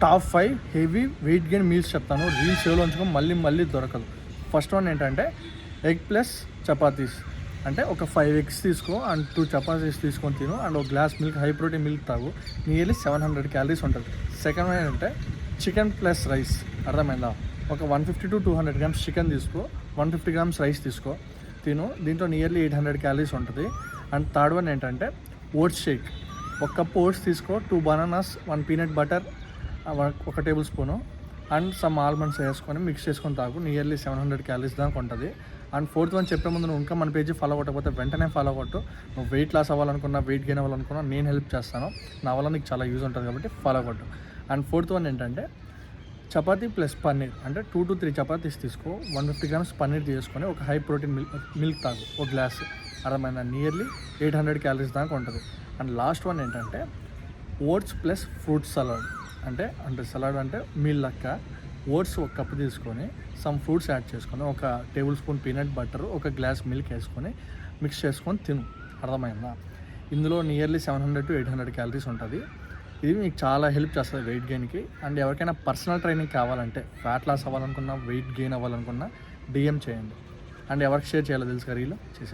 Top 5 heavy weight gain meals చెప్తాను. Reels సేవ్లో ఉంచుకో మళ్ళీ దొరకదు. ఫస్ట్ వన్ ఏంటంటే ఎగ్ ప్లస్ చపాతీస్. అంటే ఒక 5 eggs తీసుకో అండ్ 2 చపాతీస్ తీసుకొని తిను అండ్ ఒక glass milk, high protein milk తాగు. నియర్లీ 700 calories ఉంటుంది. సెకండ్ వన్ ఏంటంటే చికెన్ ప్లస్ రైస్. అర్థమైందా? ఒక 150 to 200 grams చికెన్ తీసుకో, 150 grams రైస్ తీసుకో, తిను. దీంట్లో నియర్లీ 800 calories ఉంటుంది. అండ్ థర్డ్ వన్ ఏంటంటే ఓట్స్ షేక్. ఒక కప్ ఓట్స్ తీసుకో, 2 bananas, 1 peanut butter, 1 table spoon and some almonds వేసుకొని మిక్స్ చేసుకొని తాగు. నియర్లీ 700 calories దాకా ఉంటుంది. అండ్ ఫోర్త్ వన్ చెప్పే ముందు నువ్వు ఇంకా మన పేజీ ఫాలో కొట్టకపోతే వెంటనే ఫాలో కొట్టు. నువ్వు వెయిట్ లాస్ అవ్వాలనుకున్నా, వెయిట్ గెయిన్ అవ్వాలనుకున్నా నేను హెల్ప్ చేస్తాను. నా వల్ల నీకు చాలా యూజ్ ఉంటుంది కాబట్టి ఫాలో కొట్టు. అండ్ ఫోర్త్ వన్ ఏంటంటే చపాతీ ప్లస్ పన్నీర్. అంటే 2 to 3 చపాతీస్ తీసుకో, 150 grams పన్నీర్ తీసుకొని ఒక హై ప్రోటీన్ మిల్క్ తాగు, ఒక గ్లాస్. అర్థమైందా? నియర్లీ 800 calories దాకా ఉంటుంది. అండ్ లాస్ట్ వన్ ఏంటంటే ఓట్స్ ప్లస్ ఫ్రూట్ సలాడ్. అంటే సలాడ్ అంటే మీల్ లెక్క. ఓట్స్ ఒక కప్ తీసుకొని సమ్ ఫ్రూట్స్ యాడ్ చేసుకొని, ఒక టేబుల్ స్పూన్ పీనట్ బటర్, ఒక గ్లాస్ మిల్క్ వేసుకొని మిక్స్ చేసుకొని తిను. అర్థమైందా? ఇందులో నియర్లీ 700 to 800 calories ఉంటుంది. ఇది మీకు చాలా హెల్ప్ చేస్తుంది వెయిట్ గెయిన్కి. అండ్ ఎవరికైనా పర్సనల్ ట్రైనింగ్ కావాలంటే, ఫ్యాట్ లాస్ అవ్వాలనుకున్నా, వెయిట్ గెయిన్ అవ్వాలనుకున్నా DM చేయండి. అండ్ ఎవరికి షేర్ చేయాలో తెలుసు రీలో చేసేయండి.